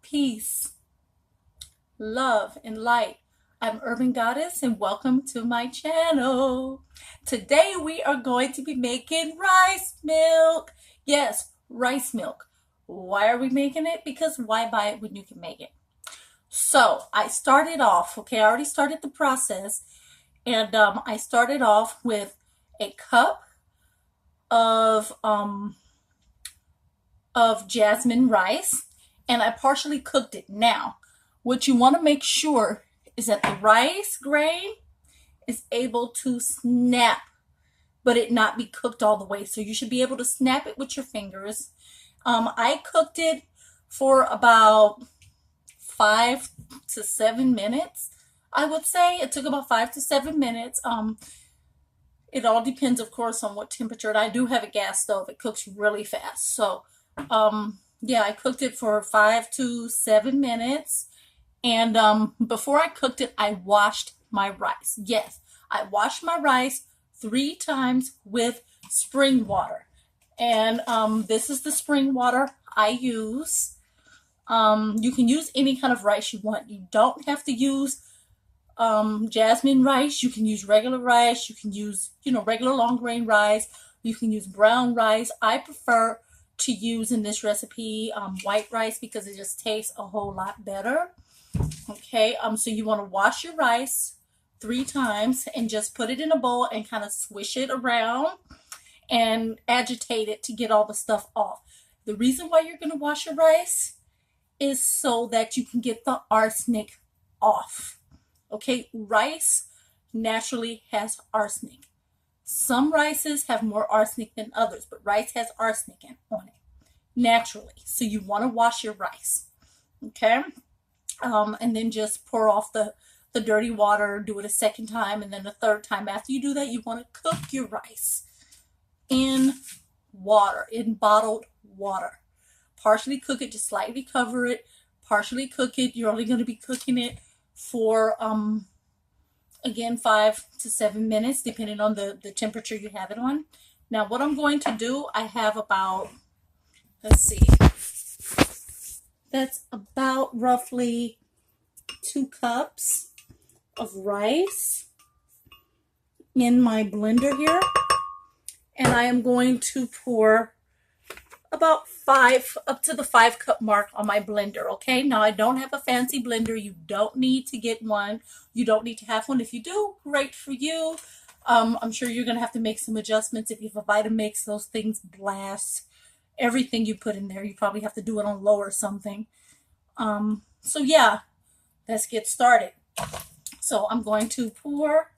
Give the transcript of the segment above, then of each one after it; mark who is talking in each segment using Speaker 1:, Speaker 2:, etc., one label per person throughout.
Speaker 1: peace, love, and light. I'm Urban Goddess and welcome to my channel. Today we are going to be making rice milk. Yes, rice milk. Why are we making it? Because why buy it when you can make it? So I started off, okay, I already started the process, and I started off with a cup of jasmine rice, and I partially cooked it. Now, what you want to make sure is that the rice grain is able to snap, but it not be cooked all the way. So you should be able to snap it with your fingers. I cooked it for about 5 to 7 minutes. I would say it took about 5 to 7 minutes. It all depends, of course, on what temperature. And I do have a gas stove. It cooks really fast. So, yeah, I cooked it for 5 to 7 minutes. And before I cooked it, I washed my rice. Yes, I washed my rice 3 times with spring water. And this is the spring water I use. You can use any kind of rice you want. You don't have to use jasmine rice. You can use regular rice. You can use, regular long grain rice. You can use brown rice. I prefer to use in this recipe white rice because it just tastes a whole lot better. Okay, so you want to wash your rice 3 times and just put it in a bowl and kind of swish it around and agitate it to get all the stuff off. The reason why you're going to wash your rice is so that you can get the arsenic off. Okay, rice naturally has arsenic. Some rices have more arsenic than others, but rice has arsenic on it naturally. So you want to wash your rice. Okay, and then just pour off the dirty water. Do it a second time and then a third time. After you do that, you want to cook your rice in water, in bottled water. Partially cook it, just slightly cover it. Partially cook it. You're only going to be cooking it for again 5 to 7 minutes, depending on the temperature you have it on. Now what I'm going to do, I have about, let's see, that's about roughly 2 cups of rice in my blender here, and I am going to pour about 5 up to the 5 cup mark on my blender. Okay, now I don't have a fancy blender. You don't need to get one. You don't need to have one. If you do, great for you. I'm sure you're gonna have to make some adjustments. If you have a Vitamix, those things blast everything you put in there. You probably have to do it on low or something. So yeah, let's get started. So I'm going to pour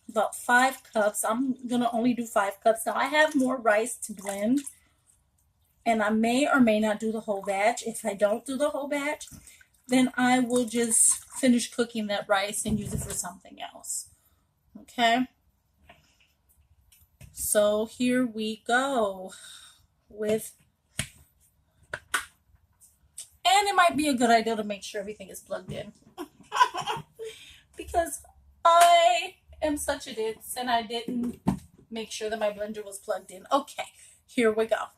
Speaker 1: about 5 cups. I'm going to only do 5 cups. Now I have more rice to blend, and I may or may not do the whole batch. If I don't do the whole batch, then I will just finish cooking that rice and use it for something else. Okay? So here we go with, and it might be a good idea to make sure everything is plugged in because I am such a ditz and I didn't make sure that my blender was plugged in. Okay, here we go.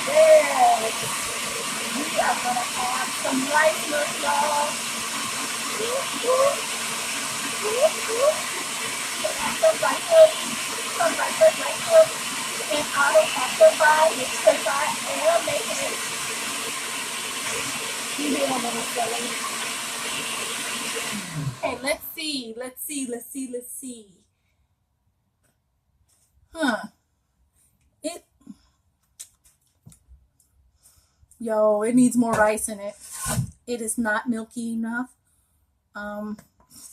Speaker 1: There. We are going to have some rice milk, y'all. Some rice milk, and I don't have to buy it because I am making it. Okay, let's see. Huh. It needs more rice in it. It is not milky enough,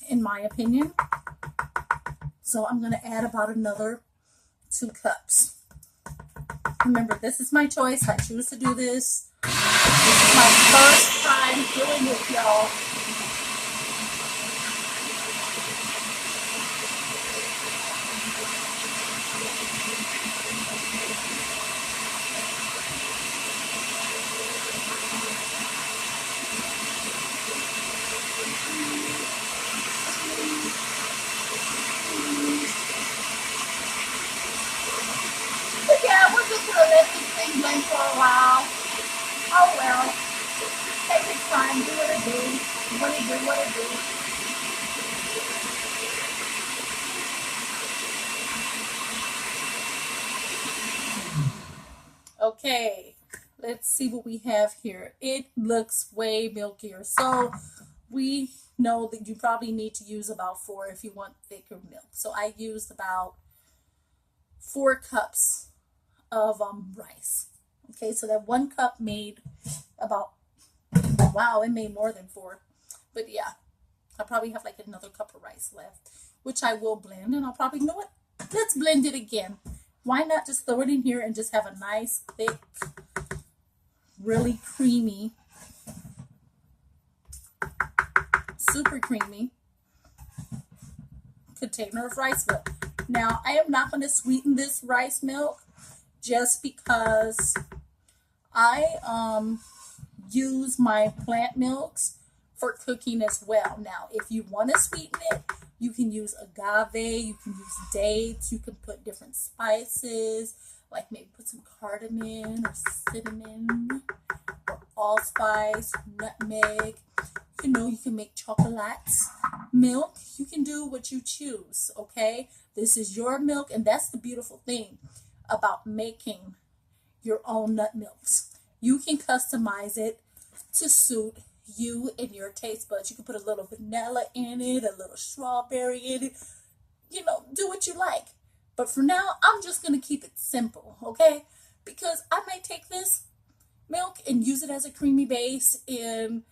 Speaker 1: in my opinion. So I'm going to add about another 2 cups. Remember, this is my choice. I choose to do this. This is my first time doing it, y'all. time. Do what I do. What I do, what I do. Okay, let's see what we have here. It looks way milkier. So we know that you probably need to use about 4 if you want thicker milk. So I used about 4 cups of rice. Okay, so that 1 cup made about, wow, it made more than 4. But yeah, I probably have like another cup of rice left, which I will blend. And I'll probably, you know what? Let's blend it again. Why not just throw it in here and just have a nice, thick, really creamy, super creamy container of rice milk. Now, I am not going to sweeten this rice milk just because I use my plant milks for cooking as well. Now, if you want to sweeten it, you can use agave, you can use dates, you can put different spices, like maybe put some cardamom or cinnamon or allspice, nutmeg. You know, you can make chocolate milk. You can do what you choose, okay? This is your milk, and that's the beautiful thing about making your own nut milks. You can customize it to suit you and your taste buds. You can put a little vanilla in it, a little strawberry in it. You know, do what you like. But for now, I'm just going to keep it simple, okay? Because I might take this milk and use it as a creamy base in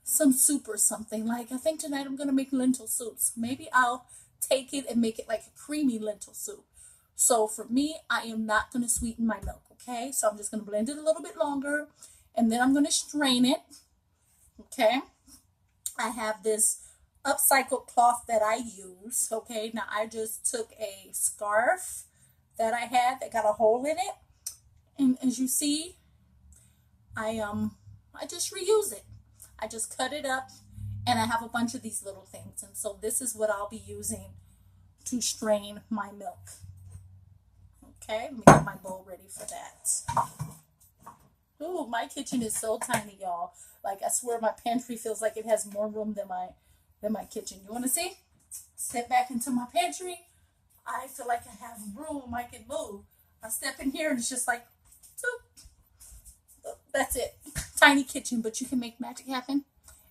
Speaker 1: some soup or something. Like, I think tonight I'm going to make lentil soups. Maybe I'll take it and make it like a creamy lentil soup. So for me, I am not going to sweeten my milk, okay? So I'm just going to blend it a little bit longer, and then I'm going to strain it, okay? I have this upcycled cloth that I use, okay? Now I just took a scarf that I had that got a hole in it, and as you see, I just reuse it. I just cut it up, and I have a bunch of these little things, and so this is what I'll be using to strain my milk. Okay, let me get my bowl ready for that. Ooh, my kitchen is so tiny, y'all. Like, I swear my pantry feels like it has more room than my kitchen. You want to see? Step back into my pantry. I feel like I have room. I can move. I step in here and it's just like, that's it. Tiny kitchen, but you can make magic happen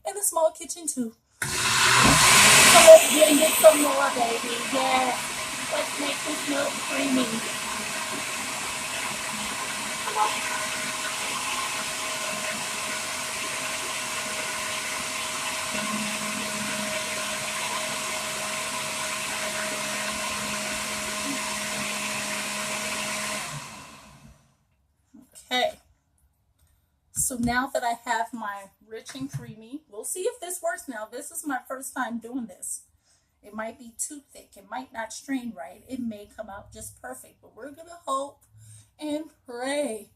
Speaker 1: in a small kitchen too. So let's blend it some more, baby. Yeah. Let's make this milk creamy. Come on. Okay. So now that I have my rich and creamy, we'll see if this works now. This is my first time doing this. It might be too thick. It might not strain right. It may come out just perfect, but we're going to hope and pray.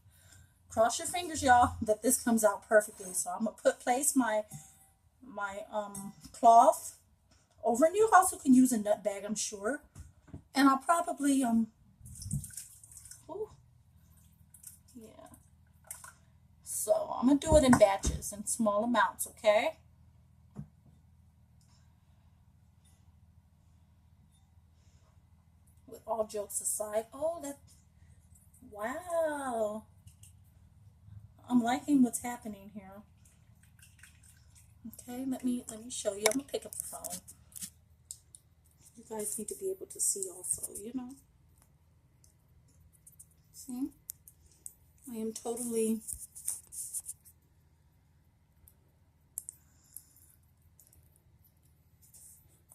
Speaker 1: Cross your fingers, y'all, that this comes out perfectly. So I'm going to place my cloth over, and you also can use a nut bag, I'm sure. And I'll probably ooh, yeah. So I'm gonna do it in batches, in small amounts, okay? With all jokes aside, oh, that, wow. I'm liking what's happening here. Okay, let me show you. I'm gonna pick up the phone. You guys need to be able to see also, you know. See? I am totally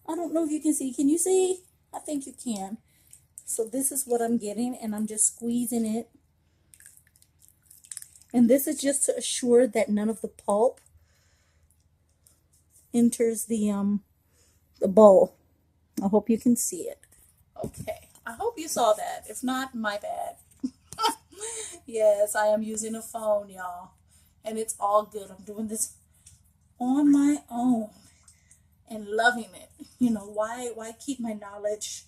Speaker 1: I don't know if you can see. Can you see? I think you can. So this is what I'm getting, and I'm just squeezing it. And this is just to assure that none of the pulp enters the bowl. I hope you can see it. Okay. I hope you saw that. If not, my bad. Yes, I am using a phone, y'all. And it's all good. I'm doing this on my own and loving it. You know, why keep my knowledge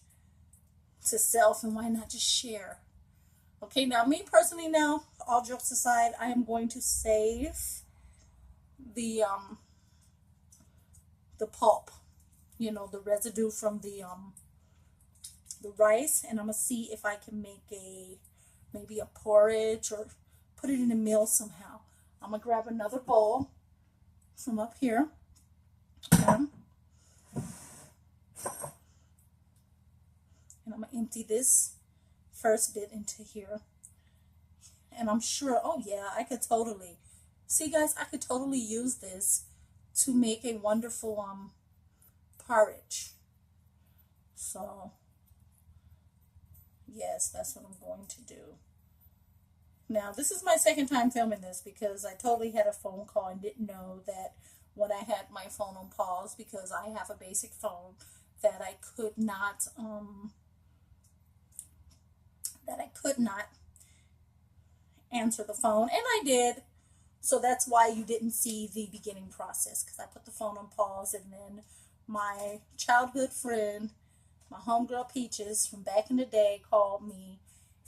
Speaker 1: to self, and why not just share? Okay, now me personally, now all jokes aside, I am going to save the pulp, the residue from the rice, and I'm gonna see if I can make maybe a porridge or put it in a meal somehow. I'm gonna grab another bowl from up here. Okay. And I'm gonna empty this first bit into here. And I'm sure, oh yeah, I could totally, see guys, I could totally use this to make a wonderful porridge. So yes, that's what I'm going to do. Now, this is my second time filming this because I totally had a phone call and didn't know that when I had my phone on pause, because I have a basic phone, that I could not answer the phone, and I did. So that's why you didn't see the beginning process, because I put the phone on pause, and then my childhood friend, my homegirl Peaches from back in the day, called me,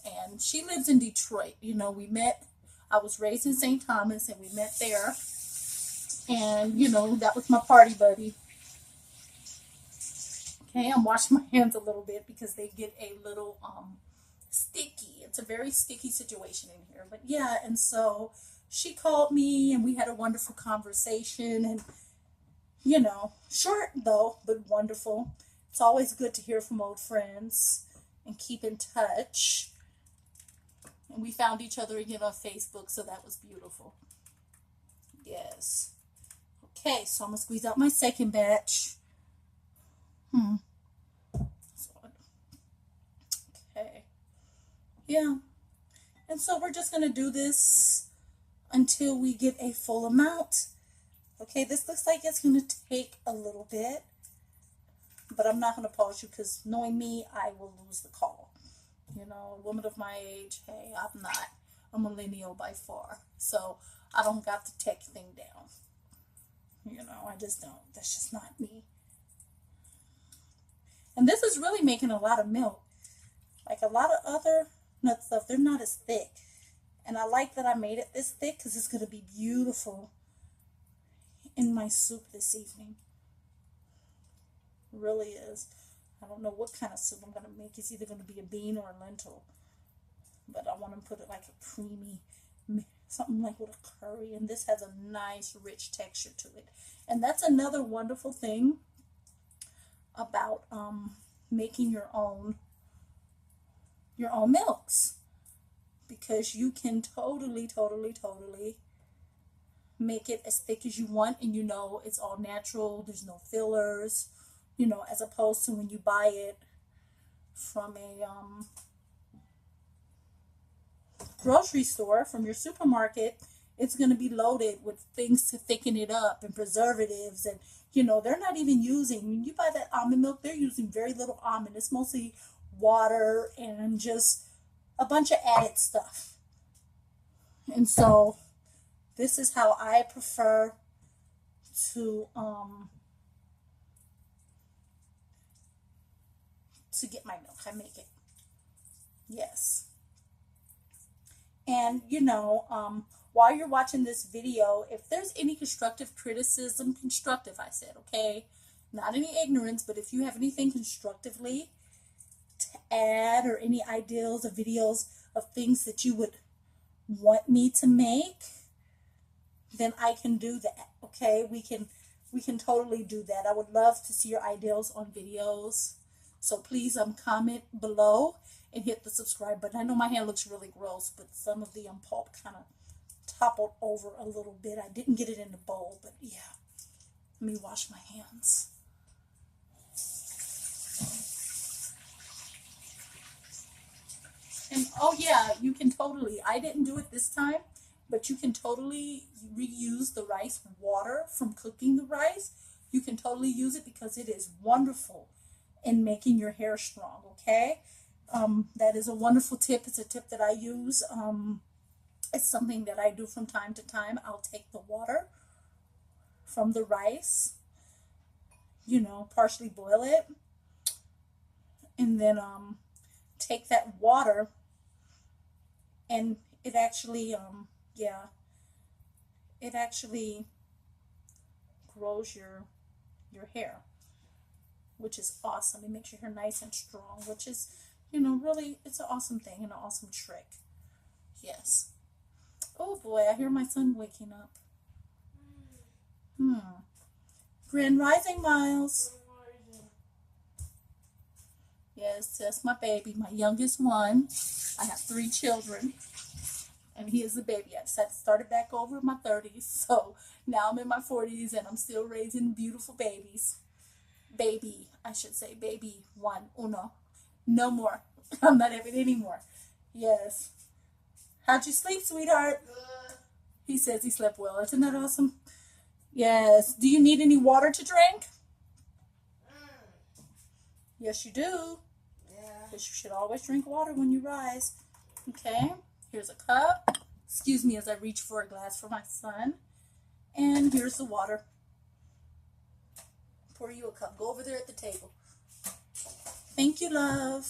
Speaker 1: and she lives in Detroit. We met, I was raised in St. Thomas, and we met there, and that was my party buddy. Okay, I'm washing my hands a little bit because they get a little sticky. It's a very sticky situation in here. But yeah, and so she called me and we had a wonderful conversation, and short though, but wonderful. It's always good to hear from old friends and keep in touch. And we found each other again on Facebook, so that was beautiful. Yes. Okay, so I'm gonna squeeze out my second batch. Okay. Yeah. And so we're just going to do this until we get a full amount. Okay, this looks like it's going to take a little bit, but I'm not going to pause you because knowing me, I will lose the call. A woman of my age, hey, I'm not a millennial by far, so I don't got the tech thing down. I just don't. That's just not me. And this is really making a lot of milk. Like a lot of other nut stuff, they're not as thick. And I like that I made it this thick because it's going to be beautiful in my soup this evening. It really is. I don't know what kind of soup I'm going to make. It's either going to be a bean or a lentil. But I want to put it like a creamy, something like with a curry. And this has a nice, rich texture to it. And that's another wonderful thing about making your own milks, because you can totally make it as thick as you want, and it's all natural. There's no fillers, as opposed to when you buy it from a grocery store, from your supermarket. It's going to be loaded with things to thicken it up and preservatives, and they're not even using, when you buy that almond milk, they're using very little almond. It's mostly water and just a bunch of added stuff. And so this is how I prefer to get my milk. I make it. Yes. And while you're watching this video, if there's any constructive criticism, constructive I said, okay, not any ignorance, but if you have anything constructively to add, or any ideas or videos of things that you would want me to make, then I can do that. Okay, we can totally do that. I would love to see your ideas on videos. So please comment below and hit the subscribe button. I know my hand looks really gross, but some of the pulp kind of toppled over a little bit. I didn't get it in the bowl, but yeah. Let me wash my hands. And oh yeah, you can totally, I didn't do it this time, but you can totally reuse the rice water from cooking the rice. You can totally use it because it is wonderful in making your hair strong, okay? That is a wonderful tip. It's a tip that I use. It's something that I do from time to time. I'll take the water from the rice, partially boil it, and then take that water, and it actually grows your hair, which is awesome. It makes your hair nice and strong, which is, you know, really, it's an awesome thing and an awesome trick. Yes. Oh boy, I hear my son waking up. Grand Rising, Miles. Yes, that's my baby, my youngest one. I have 3 children, and he is the baby. I started back over in my 30s, so now I'm in my 40s, and I'm still raising beautiful babies. Baby, I should say baby one, uno. No more. I'm not having any more. Yes. How'd you sleep, sweetheart? He says he slept well. Isn't that awesome? Yes. Do you need any water to drink? Yes, you do. Because you should always drink water when you rise. Okay. Here's a cup. Excuse me as I reach for a glass for my son. And here's the water. Pour you a cup. Go over there at the table. Thank you, love.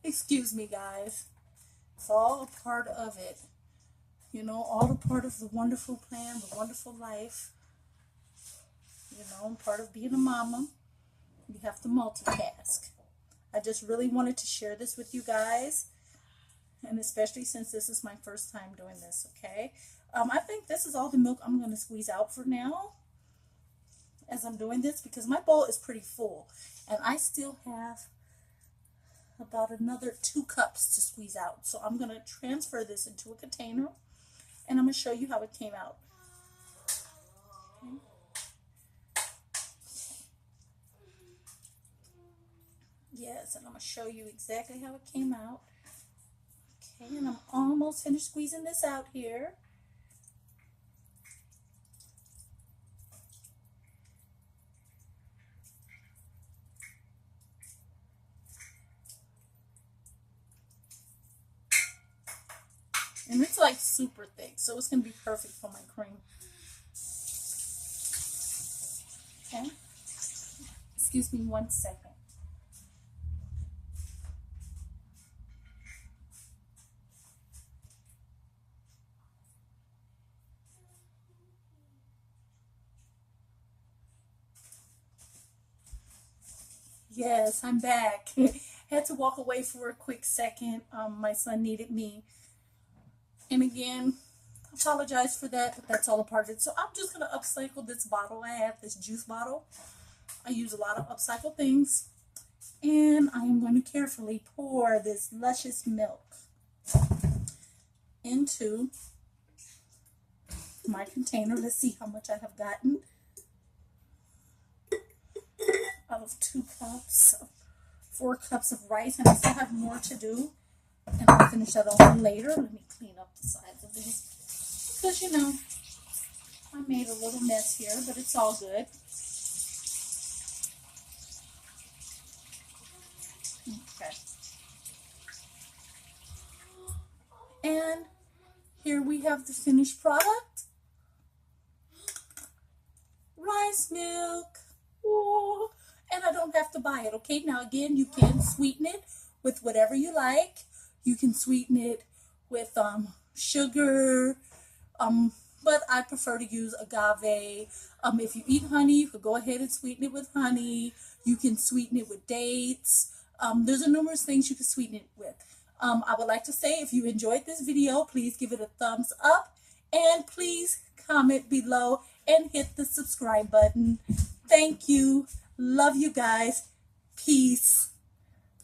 Speaker 1: Excuse me, guys. It's all a part of it. You know, all a part of the wonderful plan, the wonderful life. You know, part of being a mama. You have to multitask. I just really wanted to share this with you guys. And especially since this is my first time doing this, okay? I think this is all the milk I'm going to squeeze out for now as I'm doing this, because my bowl is pretty full. And I still have about another 2 cups to squeeze out. So I'm going to transfer this into a container, and I'm going to show you how it came out. Okay. Yes, and I'm going to show you exactly how it came out. Okay, and I'm almost finished squeezing this out here. And it's like super thick, so it's going to be perfect for my cream. Okay. Excuse me 1 second. Yes, I'm back. Had to walk away for a quick second. My son needed me. And again, apologize for that, but that's all a part of it. So I'm just going to upcycle this bottle. I have this juice bottle. I use a lot of upcycled things. And I am going to carefully pour this luscious milk into my container. Let's see how much I have gotten out of 2 cups, 4 cups of rice, and I still have more to do. And I'll finish that off later. Let me clean up the sides of these, because you know I made a little mess here, but it's all good. Okay. And here we have the finished product. Rice milk. Ooh. And I don't have to buy it, okay? Now again, you can sweeten it with whatever you like. You can sweeten it with sugar, but I prefer to use agave. If you eat honey, you could go ahead and sweeten it with honey. You can sweeten it with dates. There's a numerous things you can sweeten it with. I would like to say, if you enjoyed this video, please give it a thumbs up, and please comment below and hit the subscribe button. Thank you. Love you guys. Peace.